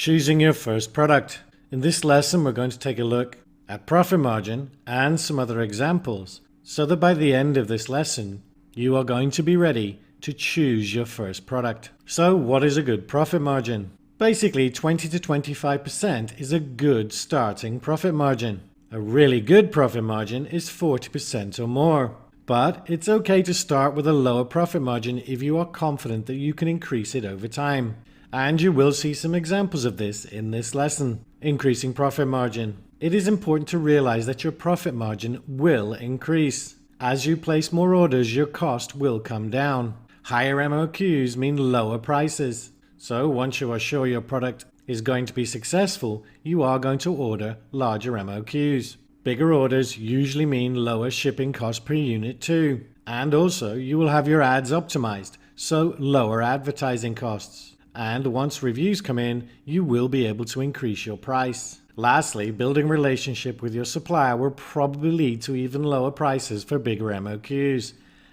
Choosing your first product. In this lesson, we're going to take a look at profit margin and some other examples so that by the end of this lesson, you are going to be ready to choose your first product. So what is a good profit margin? Basically, 20 to 25% is a good starting profit margin. A really good profit margin is 40% or more. But it's okay to start with a lower profit margin if you are confident that you can increase it over time. And you will see some examples of this in this lesson. Increasing profit margin. It is important to realize that your profit margin will increase. As you place more orders, your cost will come down. Higher MOQs mean lower prices. So once you are sure your product is going to be successful, you are going to order larger MOQs. Bigger orders usually mean lower shipping cost per unit too. And also you will have your ads optimized, so lower advertising costs. And once reviews come in, you will be able to increase your price. Lastly, building a relationship with your supplier will probably lead to even lower prices for bigger MOQs.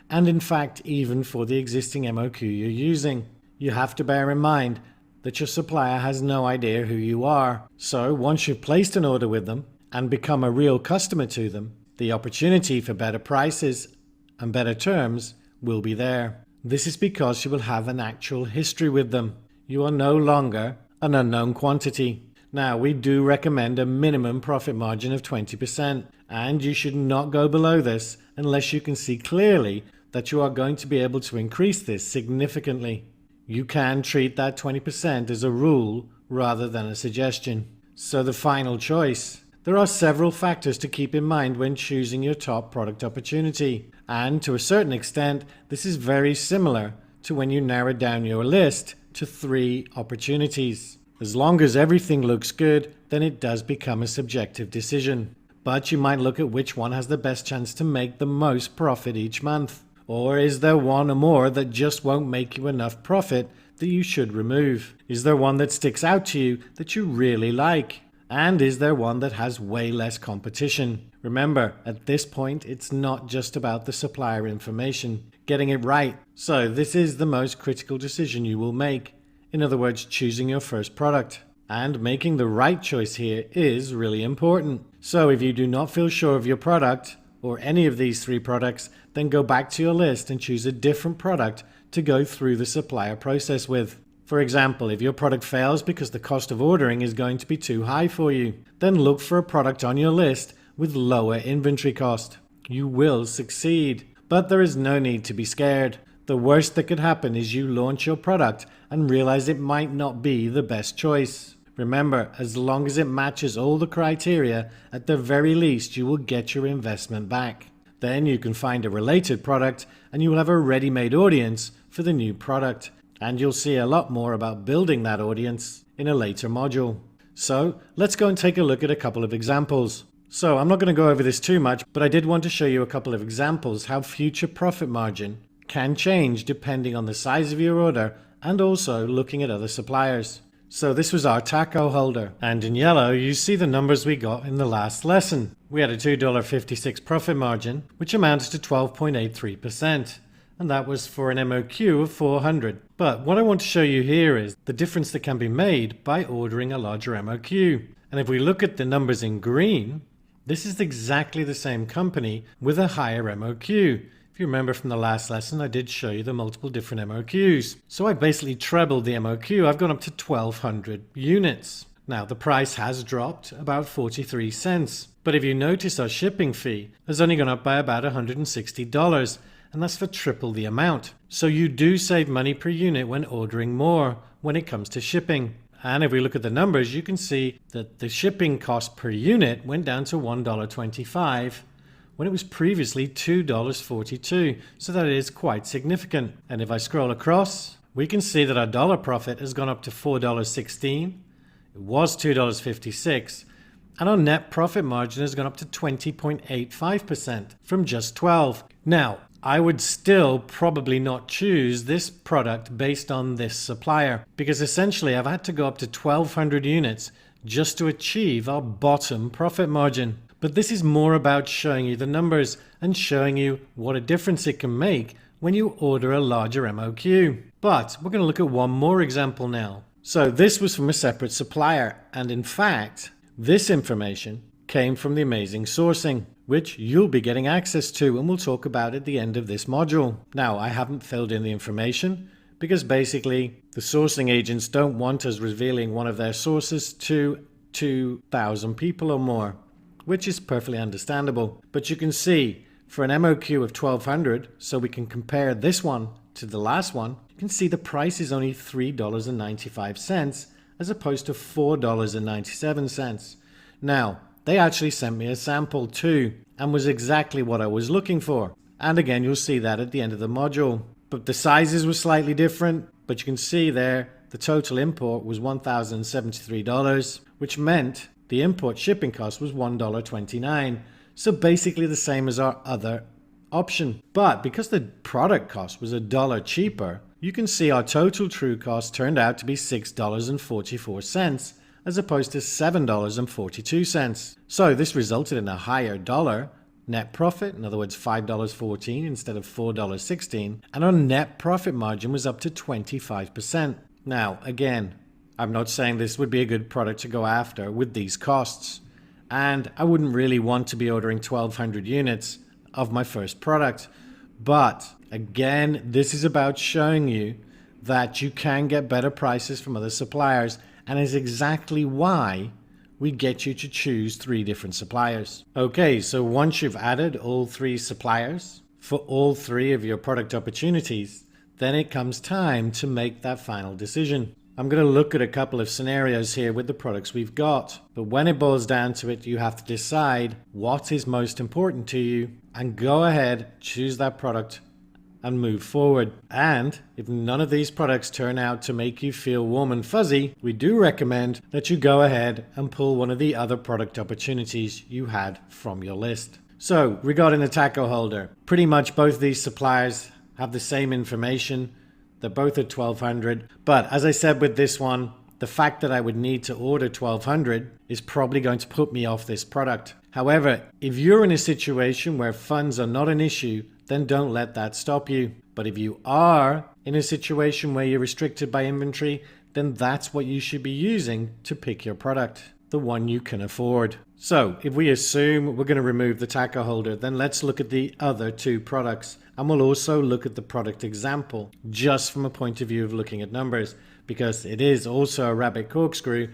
And in fact, even for the existing MOQ you're using. You have to bear in mind that your supplier has no idea who you are. So once you've placed an order with them and become a real customer to them, the opportunity for better prices and better terms will be there. This is because you will have an actual history with them. You are no longer an unknown quantity. Now, we do recommend a minimum profit margin of 20%, and you should not go below this unless you can see clearly that you are going to be able to increase this significantly. You can treat that 20% as a rule rather than a suggestion. So the final choice. There are several factors to keep in mind when choosing your top product opportunity. And to a certain extent, this is very similar to when you narrow down your list to 3 opportunities. As long as everything looks good, then it does become a subjective decision. But you might look at which one has the best chance to make the most profit each month. Or is there one or more that just won't make you enough profit that you should remove? Is there one that sticks out to you that you really like? And is there one that has way less competition? Remember, at this point, it's not just about the supplier information, getting it right. So this is the most critical decision you will make. In other words, choosing your first product. And making the right choice here is really important. So if you do not feel sure of your product, or any of these 3 products, then go back to your list and choose a different product to go through the supplier process with. For example, if your product fails because the cost of ordering is going to be too high for you, then look for a product on your list with lower inventory cost. You will succeed, but there is no need to be scared. The worst that could happen is you launch your product and realize it might not be the best choice. Remember, as long as it matches all the criteria, at the very least you will get your investment back. Then you can find a related product and you will have a ready-made audience for the new product. And you'll see a lot more about building that audience in a later module. So let's go and take a look at a couple of examples. So I'm not going to go over this too much, but I did want to show you a couple of examples how future profit margin can change depending on the size of your order and also looking at other suppliers. So this was our taco holder, and in yellow you see the numbers we got in the last lesson. We had a $2.56 profit margin, which amounted to 12.83%, and that was for an MOQ of 400. But what I want to show you here is the difference that can be made by ordering a larger MOQ. And if we look at the numbers in green, this is exactly the same company with a higher MOQ. If you remember from the last lesson, I did show you the multiple different MOQs. So I basically trebled the MOQ. I've gone up to 1,200 units. Now the price has dropped about 43 cents. But if you notice, our shipping fee has only gone up by about $160. And that's for triple the amount. So you do save money per unit when ordering more when it comes to shipping. And if we look at the numbers, you can see that the shipping cost per unit went down to $1.25. when it was previously $2.42, so that is quite significant. And if I scroll across, we can see that our dollar profit has gone up to $4.16. It was $2.56, and our net profit margin has gone up to 20.85% from just 12. Now, I would still probably not choose this product based on this supplier, because essentially I've had to go up to 1,200 units just to achieve our bottom profit margin. But this is more about showing you the numbers and showing you what a difference it can make when you order a larger MOQ. But we're going to look at one more example now. So this was from a separate supplier, and in fact, this information came from the Amazing Sourcing, which you'll be getting access to, and we'll talk about at the end of this module. Now, I haven't filled in the information because basically the sourcing agents don't want us revealing one of their sources to 2,000 people or more, which is perfectly understandable. But you can see for an MOQ of 1200, so we can compare this one to the last one, you can see the price is only $3.95 as opposed to $4.97. Now, they actually sent me a sample too, and was exactly what I was looking for. And again, you'll see that at the end of the module. But the sizes were slightly different, but you can see there the total import was $1,073, which meant the import shipping cost was $1.29. So basically the same as our other option. But because the product cost was $1 cheaper, you can see our total true cost turned out to be $6.44 as opposed to $7.42. So this resulted in a higher dollar net profit, in other words $5.14 instead of $4.16, and our net profit margin was up to 25%. Now again, I'm not saying this would be a good product to go after with these costs, and I wouldn't really want to be ordering 1,200 units of my first product. But again, this is about showing you that you can get better prices from other suppliers, and is exactly why we get you to choose 3 different suppliers. Okay, so once you've added all 3 suppliers for all 3 of your product opportunities, then it comes time to make that final decision. I'm going to look at a couple of scenarios here with the products we've got, but when it boils down to it, you have to decide what is most important to you and go ahead, choose that product and move forward. And if none of these products turn out to make you feel warm and fuzzy, we do recommend that you go ahead and pull one of the other product opportunities you had from your list. So regarding the taco holder, pretty much both these suppliers have the same information. They're both at 1,200, but as I said with this one, the fact that I would need to order 1,200 is probably going to put me off this product. However, if you're in a situation where funds are not an issue, then don't let that stop you. But if you are in a situation where you're restricted by inventory, then that's what you should be using to pick your product, the one you can afford. So if we assume we're going to remove the taco holder, then let's look at the other 2 products. And we'll also look at the product example, just from a point of view of looking at numbers, because it is also a rabbit corkscrew,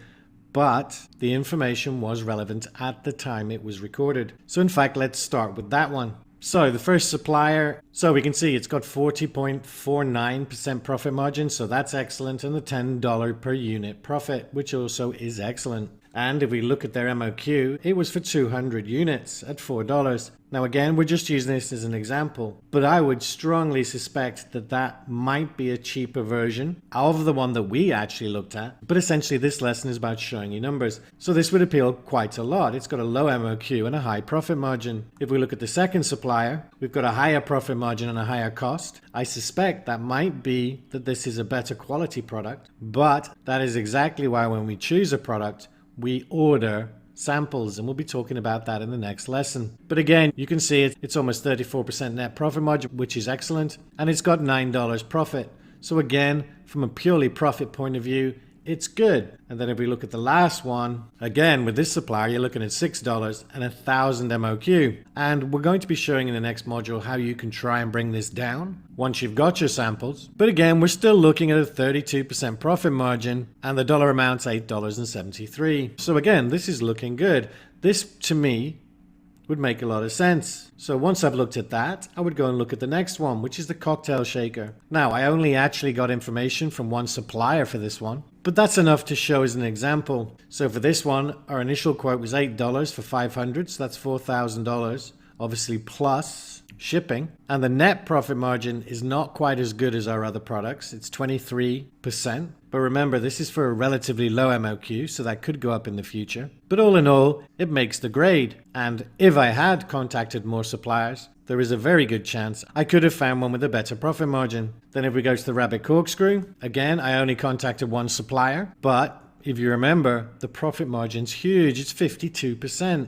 but the information was relevant at the time it was recorded. So in fact, let's start with that one. So the first supplier, so we can see it's got 40.49% profit margin, so that's excellent, and the $10 per unit profit, which also is excellent. And if we look at their MOQ, it was for 200 units at $4. Now again, we're just using this as an example, but I would strongly suspect that that might be a cheaper version of the one that we actually looked at. But essentially this lesson is about showing you numbers. So this would appeal quite a lot. It's got a low MOQ and a high profit margin. If we look at the second supplier, we've got a higher profit margin and a higher cost. I suspect that might be that this is a better quality product, but that is exactly why when we choose a product, we order samples, and we'll be talking about that in the next lesson. But again, you can see it's almost 34% net profit margin, which is excellent, and it's got $9 profit. So again, from a purely profit point of view, it's good. And then if we look at the last one, again, with this supplier, you're looking at $6 and 1,000 MOQ. And we're going to be showing in the next module how you can try and bring this down once you've got your samples. But again, we're still looking at a 32% profit margin, and the dollar amount's $8.73. So again, this is looking good. This, to me, would make a lot of sense. So once I've looked at that, I would go and look at the next one, which is the cocktail shaker. Now, I only actually got information from one supplier for this one, but that's enough to show as an example. So for this one, our initial quote was $8 for 500, so that's $4,000, obviously plus shipping. And the net profit margin is not quite as good as our other products. It's 23%. But remember, this is for a relatively low MOQ, so that could go up in the future. But all in all, it makes the grade. And if I had contacted more suppliers, there is a very good chance I could have found one with a better profit margin. Then if we go to the rabbit corkscrew, again, I only contacted one supplier. But if you remember, the profit margin's huge. It's 52%.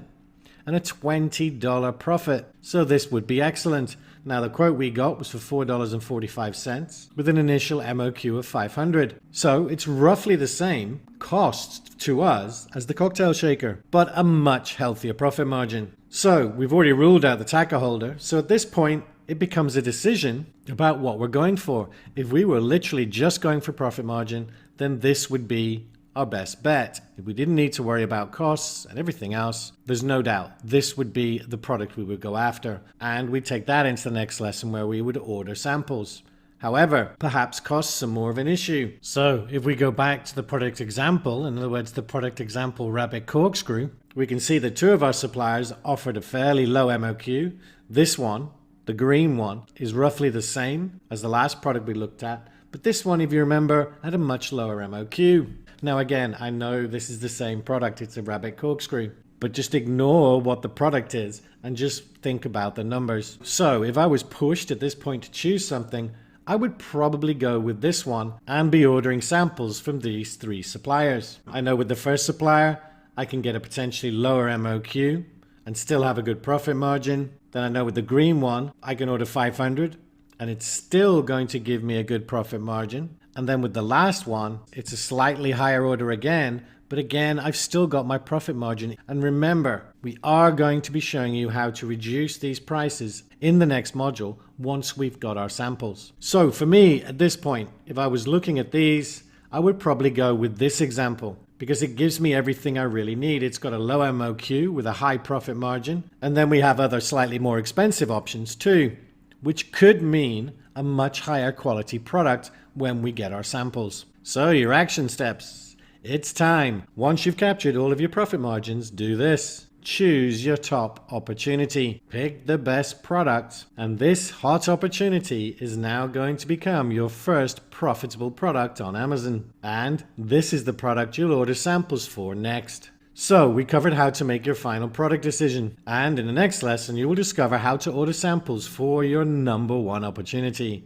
and a $20 profit. So this would be excellent. Now the quote we got was for $4.45 with an initial MOQ of 500. So it's roughly the same cost to us as the cocktail shaker, but a much healthier profit margin. So we've already ruled out the tacker holder. So at this point, it becomes a decision about what we're going for. If we were literally just going for profit margin, then this would be our best bet. If we didn't need to worry about costs and everything else, there's no doubt this would be the product we would go after. And we take that into the next lesson where we would order samples. However, perhaps costs are more of an issue. So if we go back to the product example, in other words, the product example rabbit corkscrew, we can see that two of our suppliers offered a fairly low MOQ. This one, the green one, is roughly the same as the last product we looked at, but this one, if you remember, had a much lower MOQ. Now again, I know this is the same product, it's a rabbit corkscrew, but just ignore what the product is and just think about the numbers. So if I was pushed at this point to choose something, I would probably go with this one and be ordering samples from these three suppliers. I know with the first supplier, I can get a potentially lower MOQ and still have a good profit margin. Then I know with the green one, I can order 500 and it's still going to give me a good profit margin. And then with the last one, it's a slightly higher order again, but again, I've still got my profit margin. And remember, we are going to be showing you how to reduce these prices in the next module once we've got our samples. So for me, at this point, if I was looking at these, I would probably go with this example because it gives me everything I really need. It's got a low MOQ with a high profit margin. And then we have other slightly more expensive options too, which could mean a much higher quality product when we get our samples. So your action steps. It's time. Once you've captured all of your profit margins, do this. Choose your top opportunity. Pick the best product. And this hot opportunity is now going to become your first profitable product on Amazon. And this is the product you'll order samples for next. So we covered how to make your final product decision. And in the next lesson, you will discover how to order samples for your number one opportunity.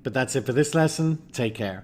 But that's it for this lesson. Take care.